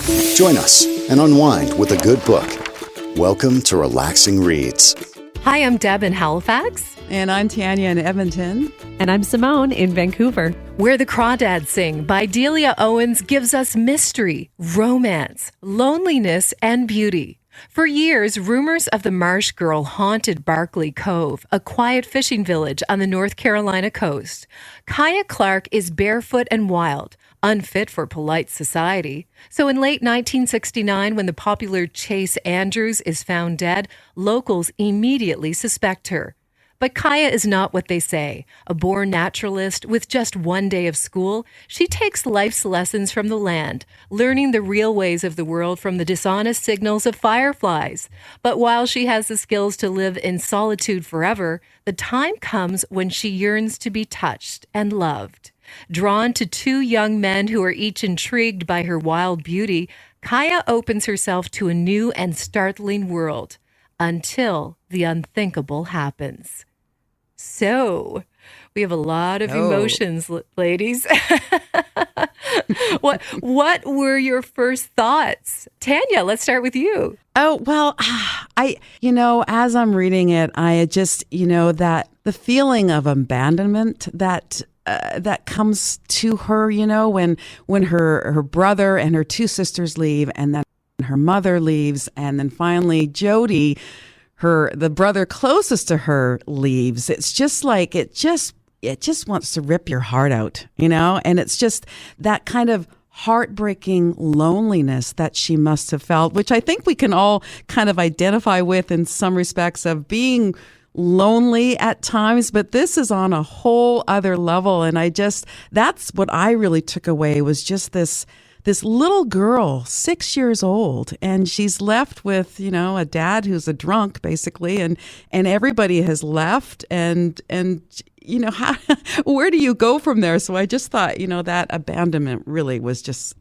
Join us and unwind with a good book. Welcome to Relaxing Reads. Hi, I'm Deb in Halifax. And I'm Tanya in Edmonton. And I'm Simone in Vancouver. Where the Crawdads Sing by Delia Owens gives us mystery, romance, loneliness, and beauty. For years, rumors of the Marsh Girl haunted Barkley Cove, a quiet fishing village on the North Carolina coast. Kaya Clark is barefoot and wild, unfit for polite society. So in late 1969, when the popular Chase Andrews is found dead, locals immediately suspect her. But Kaya is not what they say. A born naturalist with just one day of school, she takes life's lessons from the land, learning the real ways of the world from the dishonest signals of fireflies. But while she has the skills to live in solitude forever, the time comes when she yearns to be touched and loved. Drawn to two young men who are each intrigued by her wild beauty, Kaya opens herself to a new and startling world. Until the unthinkable happens. So, we have a lot of emotions, ladies. What were your first thoughts? Tanya, let's start with you. Oh, well, as I'm reading it, I just, that the feeling of abandonment that comes to her, when her brother and her two sisters leave, and then her mother leaves, and then finally Jody, the brother closest to her, leaves. It's just like it just wants to rip your heart out, and it's just that kind of heartbreaking loneliness that she must have felt, which I think we can all kind of identify with in some respects of being lonely at times, but this is on a whole other level. And that's what I really took away, was just this little girl, 6 years old, and she's left with, a dad who's a drunk, basically, and everybody has left, and where do you go from there? So I just thought, that abandonment really was just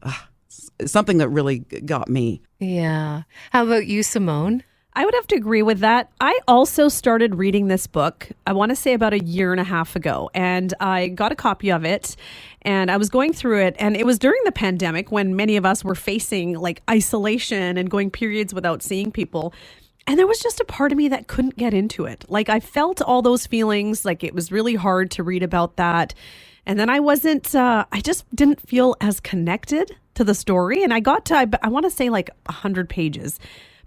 something that really got me. Yeah. How about you, Simone? I would have to agree with that. I also started reading this book, I want to say about a year and a half ago, and I got a copy of it, and I was going through it, and it was during the pandemic when many of us were facing like isolation and going periods without seeing people. And there was just a part of me that couldn't get into it. Like, I felt all those feelings, like it was really hard to read about that. And then I just didn't feel as connected to the story. And I got to, I want to say like 100 pages.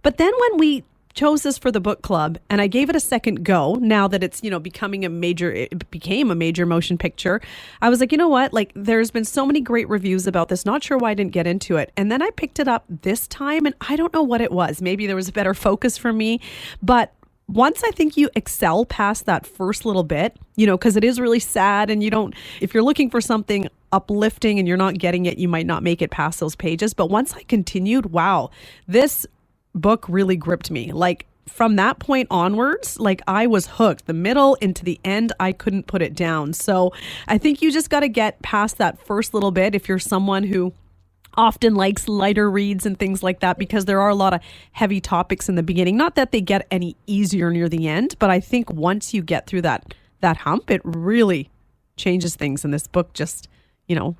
But then when we chose this for the book club and I gave it a second go, now that it's, it became a major motion picture, I was like, you know what? Like, there's been so many great reviews about this. Not sure why I didn't get into it. And then I picked it up this time, and I don't know what it was. Maybe there was a better focus for me. But once I think you excel past that first little bit, because it is really sad, and if you're looking for something uplifting and you're not getting it, you might not make it past those pages. But once I continued, wow, this book really gripped me. Like, from that point onwards, like, I was hooked. The middle into the end, I couldn't put it down. So I think you just got to get past that first little bit if you're someone who often likes lighter reads and things like that, because there are a lot of heavy topics in the beginning. Not that they get any easier near the end, but I think once you get through that hump, it really changes things. And this book just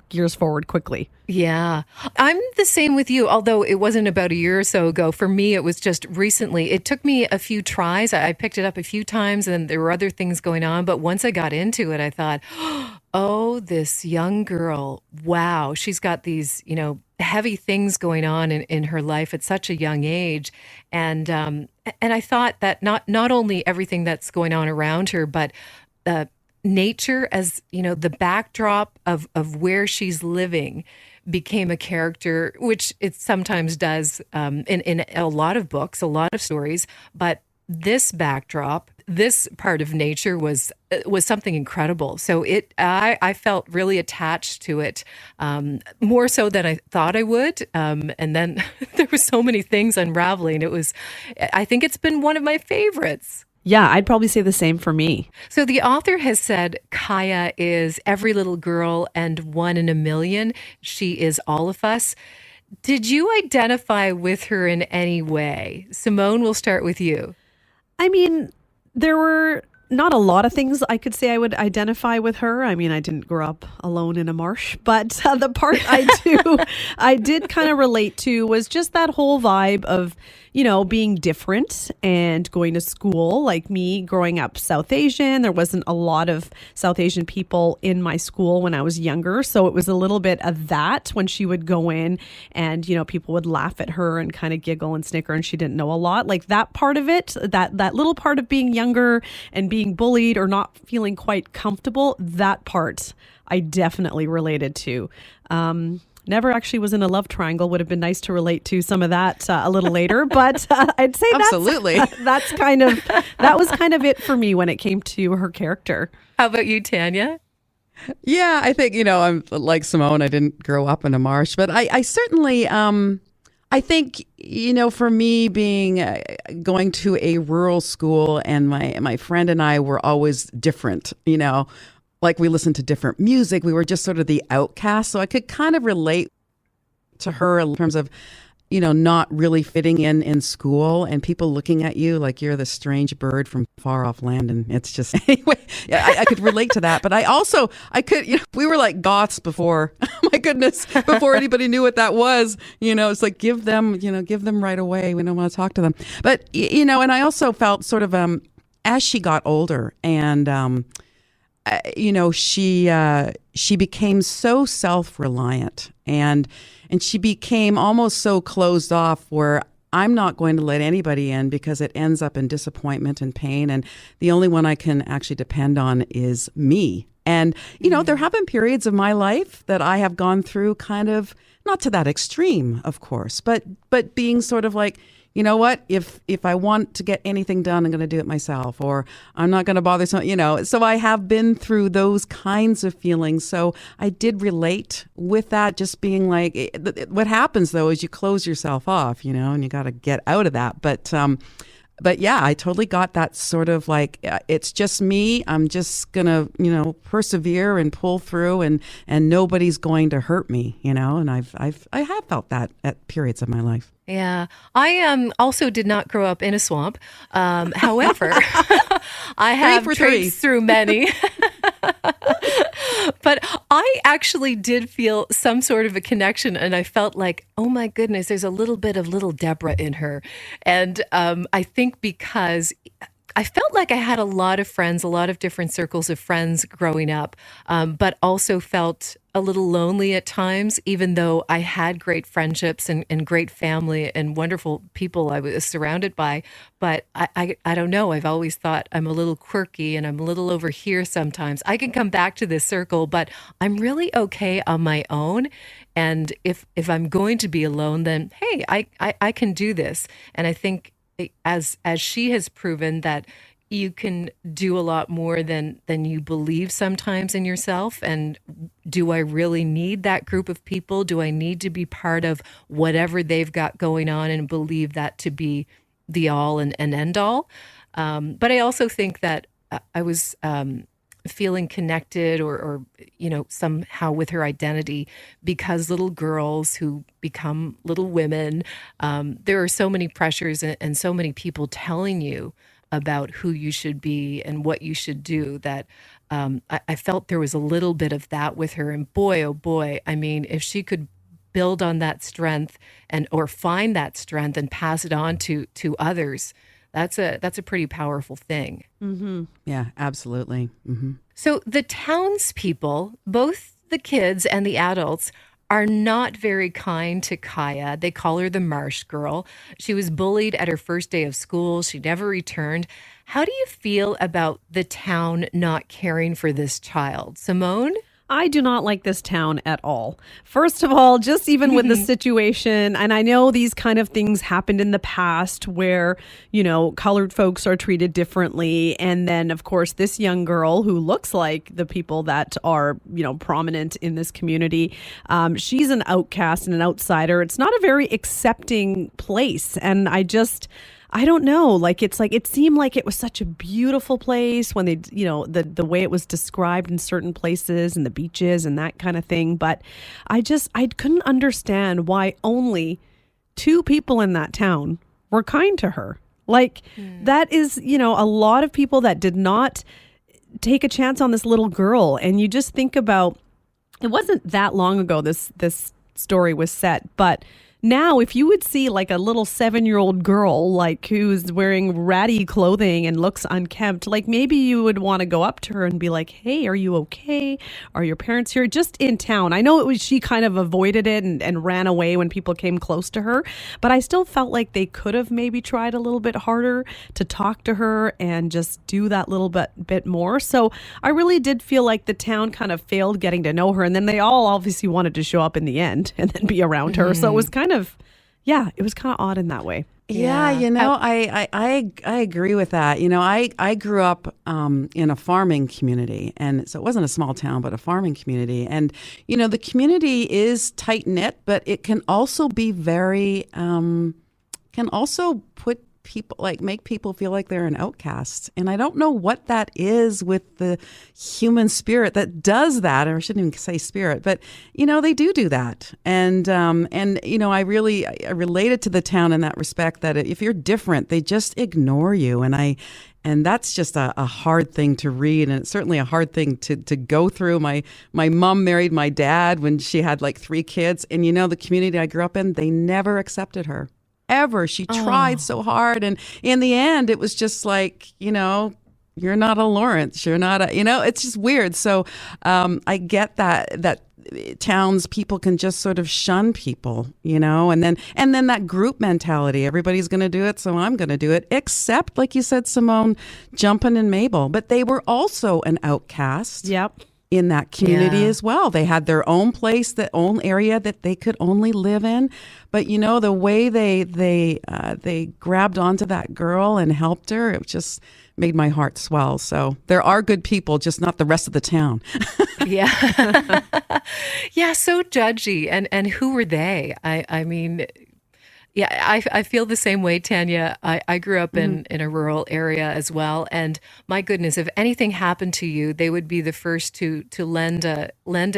gears forward quickly. Yeah. I'm the same with you, although it wasn't about a year or so ago. For me, it was just recently. It took me a few tries. I picked it up a few times, and there were other things going on. But once I got into it, I thought, oh, this young girl, wow, she's got these, heavy things going on in her life at such a young age. And I thought that not only everything that's going on around her, but nature as, the backdrop of where she's living became a character, which it sometimes does in a lot of books, a lot of stories. But this backdrop, this part of nature was something incredible. So I felt really attached to it, more so than I thought I would. And then there were so many things unraveling. I think it's been one of my favorites. Yeah, I'd probably say the same for me. So the author has said Kaya is every little girl and one in a million. She is all of us. Did you identify with her in any way? Simone, we'll start with you. I mean, there were not a lot of things I could say I would identify with her. I mean, I didn't grow up alone in a marsh, but the part I did kind of relate to was just that whole vibe of, being different and going to school. Like me growing up South Asian, there wasn't a lot of South Asian people in my school when I was younger. So it was a little bit of that when she would go in and, people would laugh at her and kind of giggle and snicker and she didn't know a lot. Like that part of it, that little part of being younger and being bullied or not feeling quite comfortable, that part I definitely related to. Never actually was in a love triangle. Would have been nice to relate to some of that a little later, but I'd say Absolutely. that was kind of it for me when it came to her character. How about you, Tanya? Yeah, I think, I'm like Simone. I didn't grow up in a marsh, but I certainly, I think, for me being going to a rural school and my friend and I were always different, like we listened to different music. We were just sort of the outcast. So I could kind of relate to her in terms of, not really fitting in school and people looking at you like you're the strange bird from far off land. And it's just, anyway, yeah, I could relate to that. But I could, we were like goths before, my goodness, before anybody knew what that was. It's like, give them right away. We don't want to talk to them. But, and I also felt sort of, as she got older and, she became so self-reliant and she became almost so closed off where I'm not going to let anybody in because it ends up in disappointment and pain. And the only one I can actually depend on is me. And, there have been periods of my life that I have gone through kind of, not to that extreme, of course, but being sort of like, you know what, if I want to get anything done, I'm going to do it myself, or I'm not going to bother someone, So I have been through those kinds of feelings. So I did relate with that, just being like, what happens though is you close yourself off, and you got to get out of that. But yeah, I totally got that sort of like, it's just me. I'm just going to, persevere and pull through and nobody's going to hurt me, and I have felt that at periods of my life. Yeah, I also did not grow up in a swamp. However, I have traced through many. But I actually did feel some sort of a connection, and I felt like, oh my goodness, there's a little bit of little Deborah in her. And I think because I felt like I had a lot of friends, a lot of different circles of friends growing up, but also felt a little lonely at times, even though I had great friendships and great family and wonderful people I was surrounded by. But I don't know. I've always thought I'm a little quirky and I'm a little over here sometimes. I can come back to this circle, but I'm really okay on my own. And if I'm going to be alone, then, hey, I can do this. And I think as she has proven that you can do a lot more than you believe sometimes in yourself. And do I really need that group of people? Do I need to be part of whatever they've got going on and believe that to be the all and end all? But I also think that I was feeling connected or somehow with her identity because little girls who become little women, there are so many pressures and so many people telling you about who you should be and what you should do that I felt there was a little bit of that with her. And boy, oh boy, I mean, if she could build on that strength or find that strength and pass it on to others, that's a pretty powerful thing. Mm-hmm. Yeah, absolutely. Mm-hmm. So the townspeople, both the kids and the adults, are not very kind to Kaya. They call her the Marsh Girl. She was bullied at her first day of school. She never returned. How do you feel about the town not caring for this child? Simone? I do not like this town at all. First of all, just even with the situation, and I know these kind of things happened in the past where, colored folks are treated differently. And then, of course, this young girl who looks like the people that are, prominent in this community, she's an outcast and an outsider. It's not a very accepting place. And I don't know. It seemed like it was such a beautiful place when they, the way it was described in certain places and the beaches and that kind of thing. But I couldn't understand why only 2 people in that town were kind to her. Like that is, a lot of people that did not take a chance on this little girl. And you just think about, it wasn't that long ago this story was set, but now if you would see like a little 7-year-old girl like who's wearing ratty clothing and looks unkempt, like maybe you would want to go up to her and be like, hey, are you okay? Are your parents here? Just in town. I know she kind of avoided it and ran away when people came close to her, but I still felt like they could have maybe tried a little bit harder to talk to her and just do that little bit more. So I really did feel like the town kind of failed getting to know her, and then they all obviously wanted to show up in the end and then be around her. So it was kind of odd in that way. Yeah, I agree with that. I grew up in a farming community, and so it wasn't a small town, but a farming community. And, the community is tight knit, but it can also be very, can also put people, like make people feel like they're an outcast. And I don't know what that is with the human spirit that does that, or I shouldn't even say spirit, but they do that. And I related to the town in that respect, that if you're different, they just ignore you. And that's just a hard thing to read, and it's certainly a hard thing to go through. My mom married my dad when she had like 3 kids, and the community I grew up in, they never accepted her. Ever. She tried so hard, and in the end it was just like, you're not a Lawrence, you're not a, it's just weird. So I get that townspeople can just sort of shun people, and then that group mentality, everybody's going to do it, so I'm going to do it, except like you said, Simone, Jumpin' and Mabel, but they were also an outcast. Yep. In that community as well. They had their own place, their own area that they could only live in. But the way they grabbed onto that girl and helped her, it just made my heart swell. So there are good people, just not the rest of the town. Yeah. Yeah, so judgy. And who were they? I mean, yeah, I feel the same way, Tanya. I grew up in a rural area as well, and my goodness, if anything happened to you, they would be the first to lend a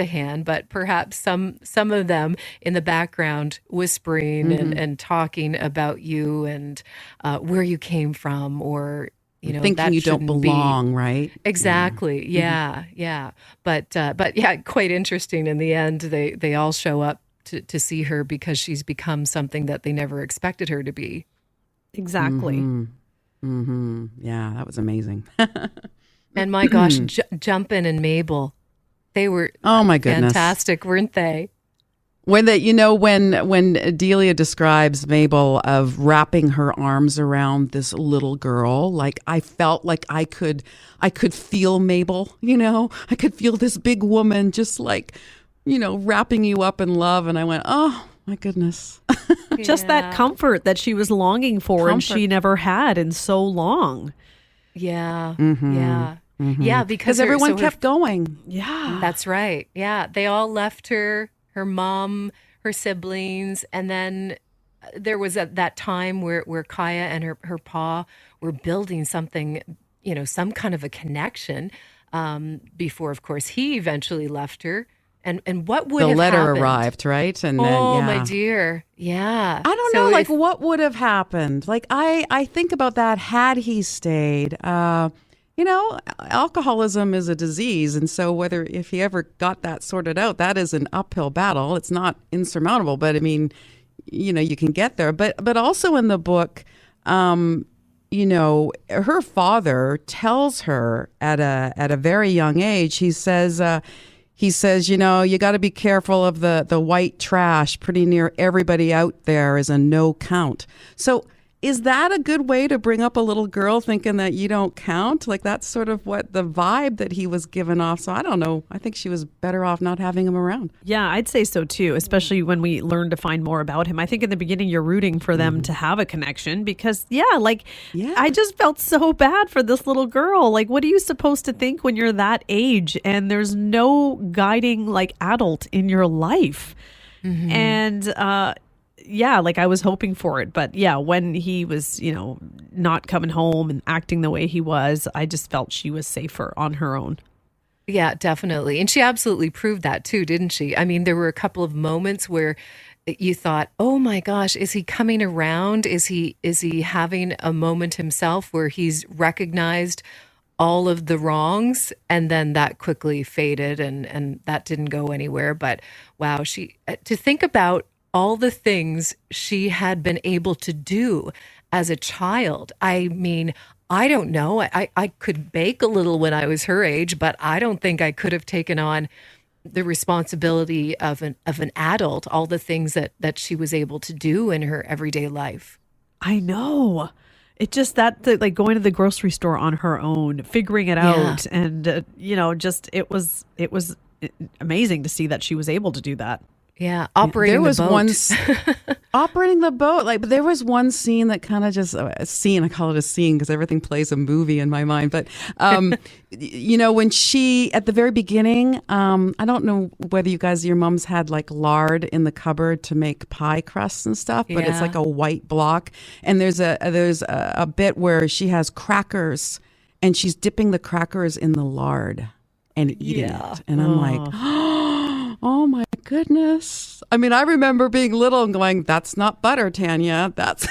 hand. But perhaps some of them in the background whispering and talking about you and where you came from, or thinking that you don't belong, right? Exactly. Yeah. But yeah, quite interesting. In the end, they all show up to see her because she's become something that they never expected her to be. Exactly. Yeah, that was amazing. And my gosh, Jumpin' and Mabel, they were oh my goodness, fantastic, weren't they? When when Delia describes Mabel of wrapping her arms around this little girl, like I felt like I could feel Mabel, I could feel this big woman just like, wrapping you up in love. And I went, oh my goodness. Just that comfort that she was longing for and she never had in so long. Yeah. Yeah. Yeah, because everyone kept going. Yeah. That's right. Yeah. They all left her mom, her siblings, and then there was that time where Kaya and her pa were building something, some kind of a connection, before, of course, he eventually left her. And what would have happened? The letter arrived, right? And then, my dear. Yeah. I don't know, what would have happened? Like, I think about that had he stayed. Alcoholism is a disease. And so if he ever got that sorted out, that is an uphill battle. It's not insurmountable, but I mean, you can get there. But also in the book, her father tells her at a very young age, he says, you got to be careful of the white trash. Pretty near everybody out there is a no count. So is that a good way to bring up a little girl thinking that you don't count? Like that's sort of what the vibe that he was giving off. So I don't know. I think she was better off not having him around. Yeah, I'd say so too, especially when we learn to find more about him. I think in the beginning you're rooting for them to have a connection because I just felt so bad for this little girl. Like, what are you supposed to think when you're that age and there's no guiding like adult in your life? And I was hoping for it. But yeah, when he was, not coming home and acting the way he was, I just felt she was safer on her own. Yeah, definitely. And she absolutely proved that too, didn't she? I mean, there were a couple of moments where you thought, oh my gosh, is he coming around? Is he having a moment himself where he's recognized all of the wrongs? And then that quickly faded, and that didn't go anywhere. But wow, to think about all the things she had been able to do as a child. I mean, I don't know. I could bake a little when I was her age, but I don't think I could have taken on the responsibility of an adult, all the things that she was able to do in her everyday life. I know. It just like going to the grocery store on her own, figuring it out, and just it was amazing to see that she was able to do that. Yeah, operating the boat. Operating the boat. But there was one scene that kind of just a scene. I call it a scene because everything plays a movie in my mind. But when she at the very beginning, I don't know whether your mums had like lard in the cupboard to make pie crusts and stuff, but it's like a white block. And there's a bit where she has crackers, and she's dipping the crackers in the lard and eating it. And I'm like, oh my goodness. I mean, I remember being little and going, that's not butter, Tanya. That's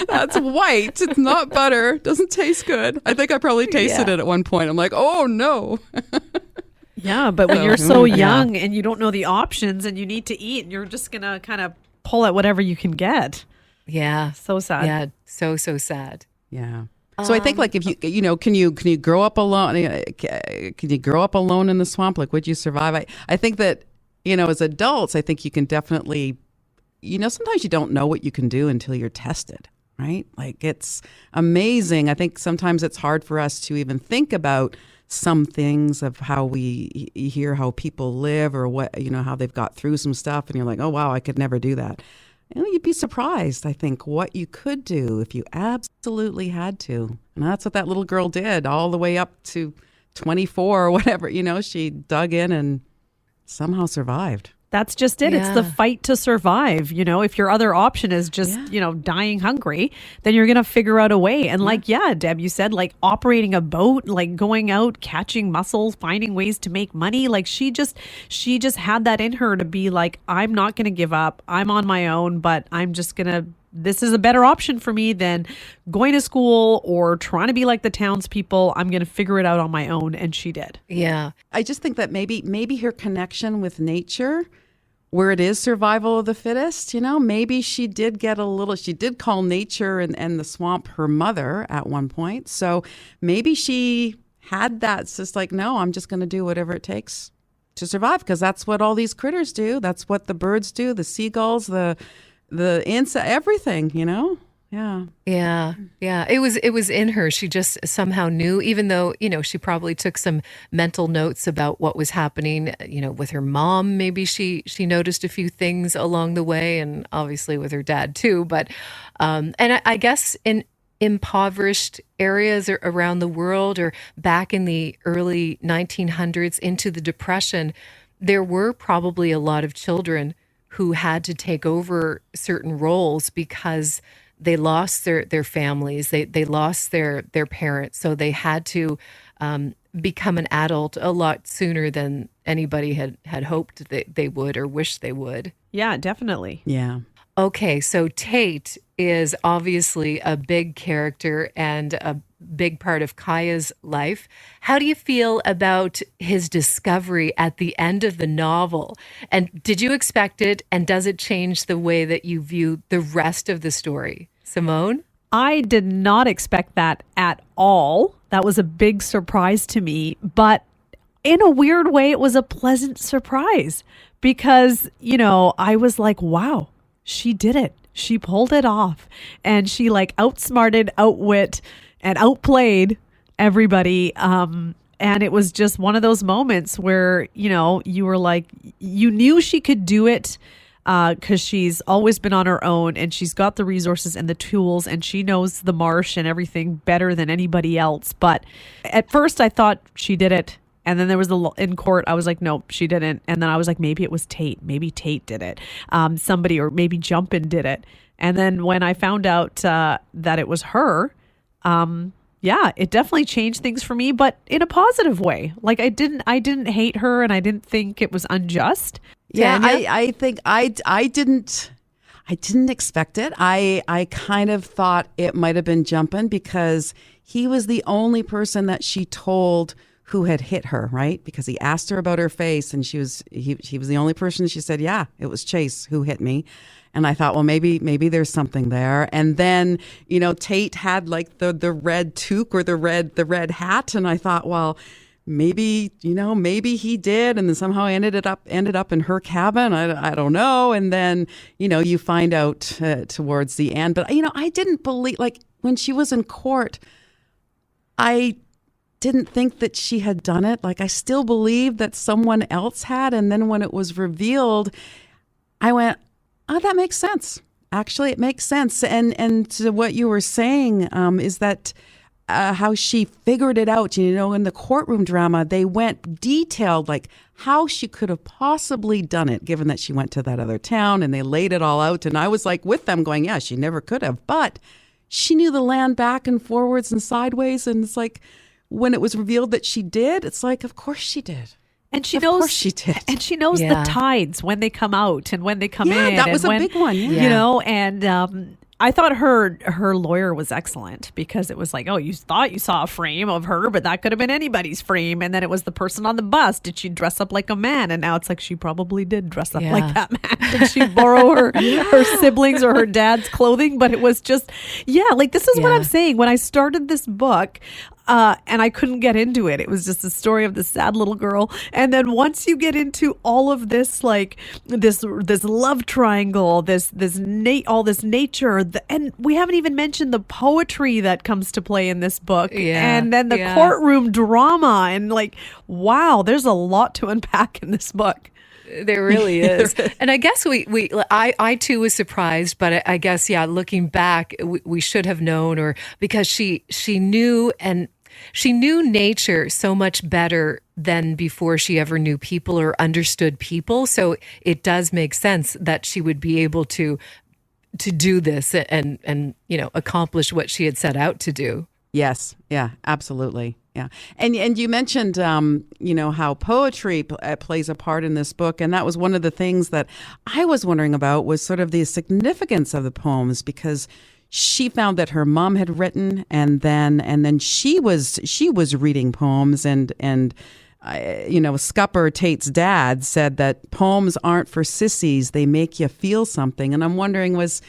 that's white. It's not butter. Doesn't taste good. I think I probably tasted it at one point. I'm like, oh no. Yeah, but when you're so young and you don't know the options and you need to eat, and you're just going to kind of pull at whatever you can get. Yeah. So sad. Yeah. So sad. Yeah. So I think like if can you grow up alone? Can you grow up alone in the swamp? Like, would you survive? I think that, as adults, I think you can definitely, sometimes you don't know what you can do until you're tested, right? Like, it's amazing. I think sometimes it's hard for us to even think about some things of how we hear how people live or what, how they've got through some stuff. And you're like, oh, wow, I could never do that. You'd be surprised, I think, what you could do if you absolutely had to. And that's what that little girl did all the way up to 24 or whatever. She dug in and somehow survived. That's just it. Yeah. It's the fight to survive. If your other option is just, dying hungry, then you're going to figure out a way. And Deb, you said like operating a boat, like going out, catching mussels, finding ways to make money. Like she just had that in her to be like, I'm not going to give up. I'm on my own, but this is a better option for me than going to school or trying to be like the townspeople. I'm going to figure it out on my own. And she did. Yeah. I just think that maybe her connection with nature, where it is survival of the fittest, maybe she did call nature and the swamp her mother at one point. So maybe she had that. It's just like, no, I'm just going to do whatever it takes to survive, because that's what all these critters do. That's what the birds do, the seagulls, the insect, everything, Yeah. Yeah. It was in her. She just somehow knew, even though, she probably took some mental notes about what was happening, with her mom. Maybe she noticed a few things along the way, and obviously with her dad too. But, and I guess in impoverished areas around the world, or back in the early 1900s into the Depression, there were probably a lot of children who had to take over certain roles because they lost their families, they lost their parents, so they had to become an adult a lot sooner than anybody had hoped they would or wished they would. Yeah, definitely. Yeah. Okay, so Tate is obviously a big character and a big part of Kaya's life. How do you feel about his discovery at the end of the novel? And did you expect it? And does it change the way that you view the rest of the story? Simone? I did not expect that at all. That was a big surprise to me. But in a weird way, it was a pleasant surprise because, I was like, wow, she did it. She pulled it off. And she outsmarted, outwit, and outplayed everybody. And it was just one of those moments where, you were like, you knew she could do it because she's always been on her own and she's got the resources and the tools and she knows the marsh and everything better than anybody else. But at first I thought she did it. And then there was in court, I was like, nope, she didn't. And then I was like, maybe it was Tate. Maybe Tate did it. Somebody, or maybe Jumpin did it. And then when I found out that it was her, it definitely changed things for me, but in a positive way. Like I didn't hate her and I didn't think it was unjust. Yeah, Tanya? I think I didn't expect it. I kind of thought it might have been jumping because he was the only person that she told who had hit her, right? Because he asked her about her face, and he was the only person. She said, "Yeah, it was Chase who hit me." And I thought, well, maybe there's something there. And then, Tate had like the red toque or the red hat, and I thought, well, maybe he did, and then somehow ended up in her cabin. I don't know. And then you find out towards the end. But I didn't believe, like, when she was in court, I didn't think that she had done it. Like, I still believed that someone else had. And then when it was revealed, I went, oh, that makes sense. Actually, it makes sense. And to what you were saying is that how she figured it out. In the courtroom drama, they went detailed, like how she could have possibly done it, given that she went to that other town, and they laid it all out. And I was like with them going, yeah, she never could have. But she knew the land back and forwards and sideways. And it's like when it was revealed that she did, it's like, of course she did. And she of knows course she did. And she knows the tides when they come out and when they come in. Yeah, that was a big one. Yeah. And I thought her lawyer was excellent because it was like, oh, you thought you saw a frame of her, but that could have been anybody's frame. And then it was the person on the bus. Did she dress up like a man? And now it's like she probably did dress up like that man. Did she borrow her siblings or her dad's clothing? But it was just, like this is what I'm saying. When I started this book, and I couldn't get into it. It was just a story of this sad little girl. And then once you get into all of this, like this love triangle, all this nature, and we haven't even mentioned the poetry that comes to play in this book. Yeah, and then the courtroom drama, and like, wow, there's a lot to unpack in this book. There really is. And I guess I too was surprised, but I guess, looking back, we should have known, or because she knew, and she knew nature so much better than before she ever knew people or understood people. So it does make sense that she would be able to do this and accomplish what she had set out to do. Yes. Yeah, absolutely. Yeah. And you mentioned, how poetry plays a part in this book. And that was one of the things that I was wondering about, was sort of the significance of the poems, because she found that her mom had written, and then she was reading poems, and Scupper, Tate's dad, said that poems aren't for sissies. They make you feel something. And I'm wondering, was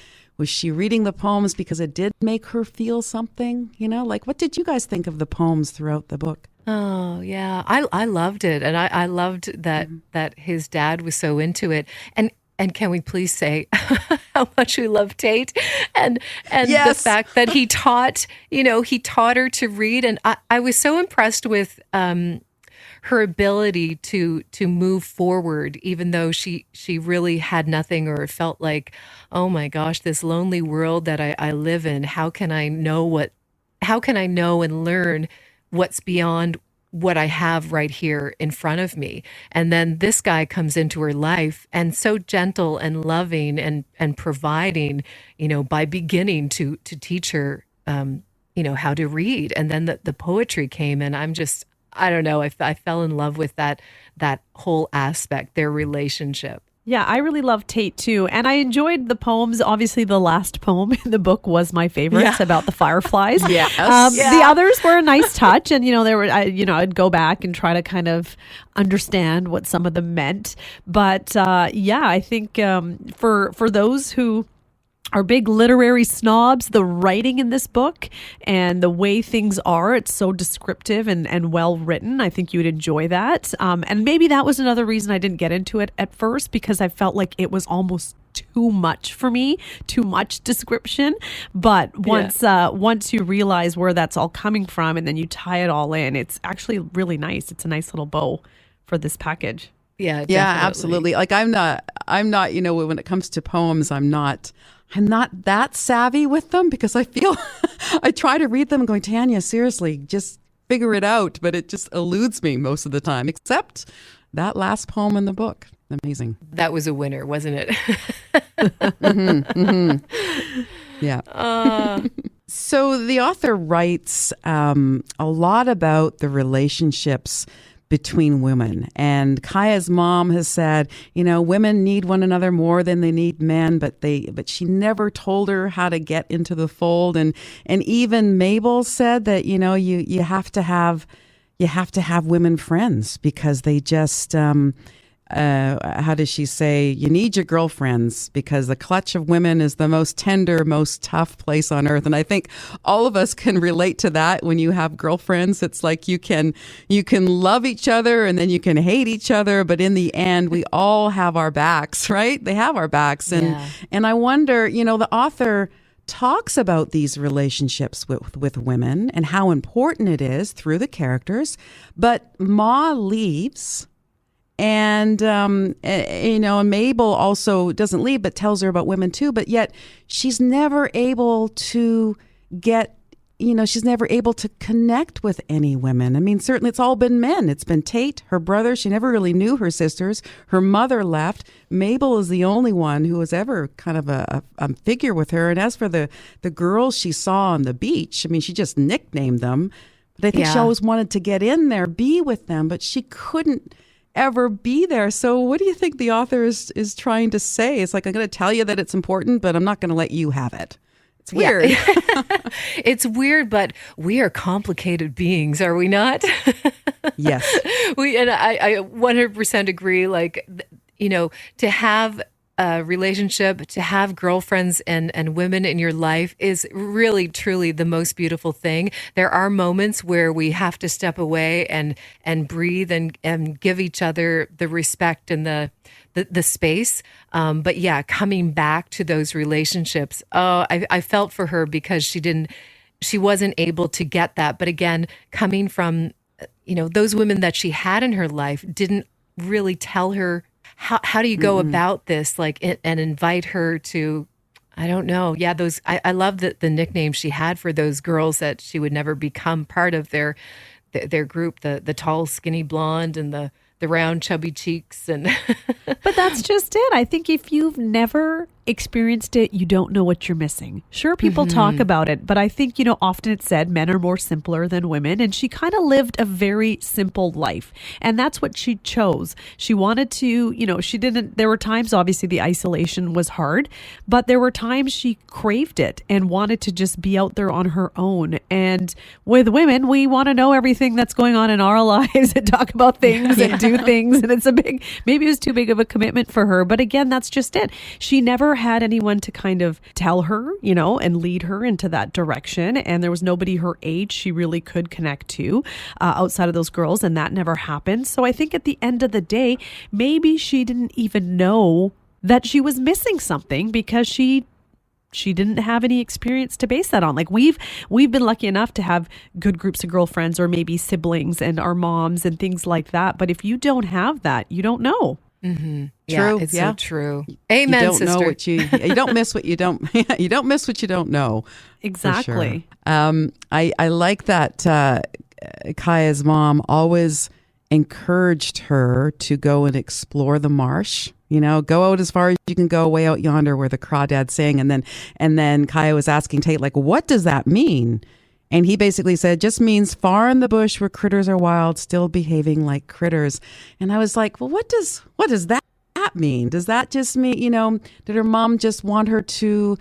she reading the poems because it did make her feel something? Like, what did you guys think of the poems throughout the book? Oh, yeah. I loved it. And I loved that his dad was so into it. And can we please say how much we love Tate and the fact that he taught her to read. And I was so impressed with her ability to move forward, even though she really had nothing, or felt like, oh my gosh, this lonely world that I live in, how can I know and learn what's beyond what I have right here in front of me? And then this guy comes into her life, and so gentle and loving and providing, by beginning to teach her, how to read. And then the poetry came, and I don't know, I fell in love with that whole aspect, their relationship. Yeah, I really love Tate too. And I enjoyed the poems. Obviously, the last poem in the book was my favorite. It's about the fireflies. Yes. The others were a nice touch. And, I'd go back and try to kind of understand what some of them meant. But I think for those who are big literary snobs, the writing in this book and the way things are, it's so descriptive and well written. I think you would enjoy that. And maybe that was another reason I didn't get into it at first, because I felt like it was almost too much for me, too much description. But once you realize where that's all coming from, and then you tie it all in, it's actually really nice. It's a nice little bow for this package. Yeah, definitely. Yeah, absolutely. Like I'm not, when it comes to poems, I'm not that savvy with them, because I feel I try to read them going, Tanya, seriously, just figure it out. But it just eludes me most of the time, except that last poem in the book. Amazing. That was a winner, wasn't it? Yeah. So the author writes a lot about the relationships between women. And Kaya's mom has said, women need one another more than they need men, but she never told her how to get into the fold. And even Mabel said that, you have to have women friends because they just how does she say? You need your girlfriends because the clutch of women is the most tender, most tough place on earth. And I think all of us can relate to that. When you have girlfriends, it's like you can love each other and then you can hate each other. But in the end, we all have our backs, right? They have our backs. And I wonder, the author talks about these relationships with women and how important it is through the characters. But Ma leaves. And, and Mabel also doesn't leave, but tells her about women too. But yet she's never able to she's never able to connect with any women. I mean, certainly it's all been men. It's been Tate, her brother. She never really knew her sisters. Her mother left. Mabel is the only one who was ever kind of a figure with her. And as for the girls she saw on the beach, I mean, she just nicknamed them. But I think she always wanted to get in there, be with them, but she couldn't ever be there. So what do you think the author is trying to say? It's like, I'm going to tell you that it's important, but I'm not going to let you have it. It's weird. Yeah. It's weird, but we are complicated beings, are we not? Yes. I 100% agree. Like, to have a relationship, to have girlfriends and women in your life is really, truly the most beautiful thing. There are moments where we have to step away and breathe and give each other the respect and the space. But yeah, coming back to those relationships, I felt for her because she wasn't able to get that. But again, coming from, those women that she had in her life didn't really tell her how do you go about this, and invite her to, I don't know. Yeah, I love the nickname she had for those girls that she would never become part of their group, the tall, skinny blonde and the round, chubby cheeks. But that's just it. I think if you've never experienced it, you don't know what you're missing. Sure, people talk about it, but I think, often it's said men are more simpler than women. And she kind of lived a very simple life. And that's what she chose. She wanted to, there were times, obviously, the isolation was hard, but there were times she craved it and wanted to just be out there on her own. And with women, we want to know everything that's going on in our lives and talk about things and do things. And maybe it was too big of a commitment for her. But again, that's just it. She never had anyone to kind of tell her, and lead her into that direction. And there was nobody her age she really could connect to outside of those girls. And that never happened. So I think at the end of the day, maybe she didn't even know that she was missing something because she didn't have any experience to base that on. Like we've been lucky enough to have good groups of girlfriends or maybe siblings and our moms and things like that. But if you don't have that, you don't know. Mm-hmm. True. Yeah, it's so true. Amen, you don't sister. know what you don't miss what you don't you don't miss what you don't know. Exactly. Sure. I like that Kaya's mom always encouraged her to go and explore the marsh. Go out as far as you can go, way out yonder where the Crawdads Sing. And then Kaya was asking Tate, like, what does that mean? And he basically said, just means far in the bush where critters are wild, still behaving like critters. And I was like, well, what does that mean? Does that just mean, did her mom just want her to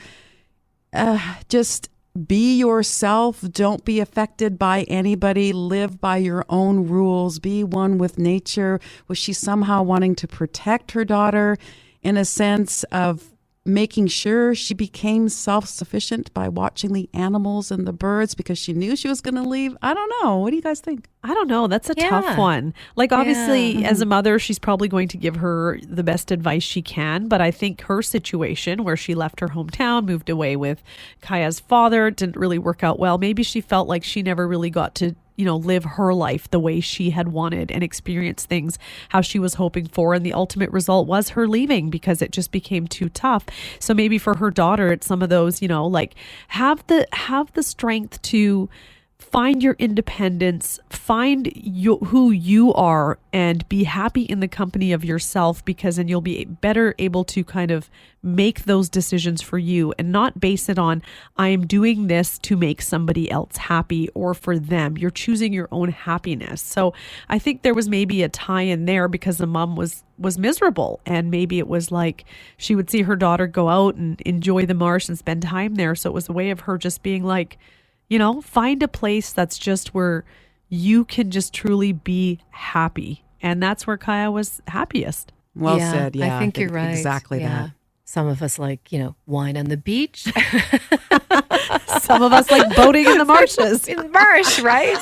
just be yourself, don't be affected by anybody, live by your own rules, be one with nature? Was she somehow wanting to protect her daughter in a sense of making sure she became self-sufficient by watching the animals and the birds because she knew she was going to leave? I don't know. What do you guys think? I don't know. That's a tough one. Like, obviously, as a mother, she's probably going to give her the best advice she can. But I think her situation where she left her hometown, moved away with Kaya's father, didn't really work out well. Maybe she felt like she never really got to live her life the way she had wanted and experience things how she was hoping for. And the ultimate result was her leaving because it just became too tough. So maybe for her daughter, it's some of those, like have the strength to find your independence, find who you are, and be happy in the company of yourself, because then you'll be better able to kind of make those decisions for you and not base it on, I am doing this to make somebody else happy or for them. You're choosing your own happiness. So I think there was maybe a tie in there because the mom was miserable, and maybe it was like she would see her daughter go out and enjoy the marsh and spend time there. So it was a way of her just being like, find a place that's just where you can just truly be happy. And that's where Kaya was happiest. Well said. Yeah, I think you're right. Exactly that. Some of us like, wine on the beach. Some of us like boating in the marshes. In the marsh, right?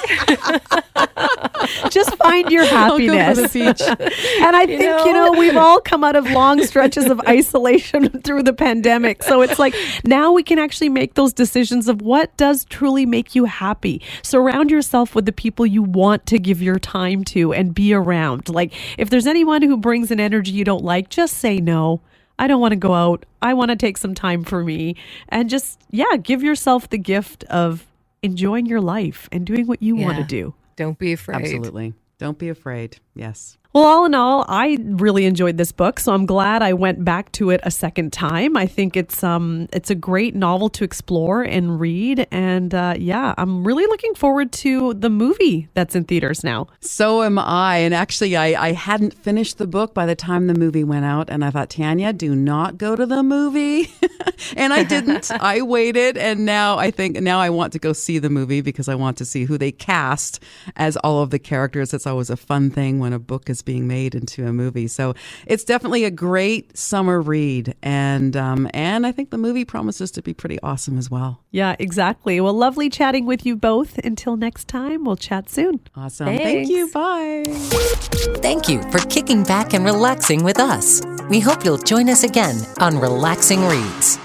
Just find your happiness. I'll go for the beach. And I think, we've all come out of long stretches of isolation through the pandemic. So it's like now we can actually make those decisions of what does truly make you happy. Surround yourself with the people you want to give your time to and be around. Like if there's anyone who brings an energy you don't like, just say no. I don't want to go out. I want to take some time for me, and just, give yourself the gift of enjoying your life and doing what you want to do. Don't be afraid. Absolutely. Don't be afraid. Yes. Well, all in all, I really enjoyed this book, so I'm glad I went back to it a second time. I think it's a great novel to explore and read, and I'm really looking forward to the movie that's in theaters now. So am I, and actually, I hadn't finished the book by the time the movie went out, and I thought, Tanya, do not go to the movie, and I didn't. I waited, and now I want to go see the movie because I want to see who they cast as all of the characters. It's always a fun thing when a book is being made into a movie. So it's definitely a great summer read. And I think the movie promises to be pretty awesome as well. Yeah, exactly. Well, lovely chatting with you both. Until next time, we'll chat soon. Awesome. Thanks. Thank you. Bye. Thank you for kicking back and relaxing with us. We hope you'll join us again on Relaxing Reads.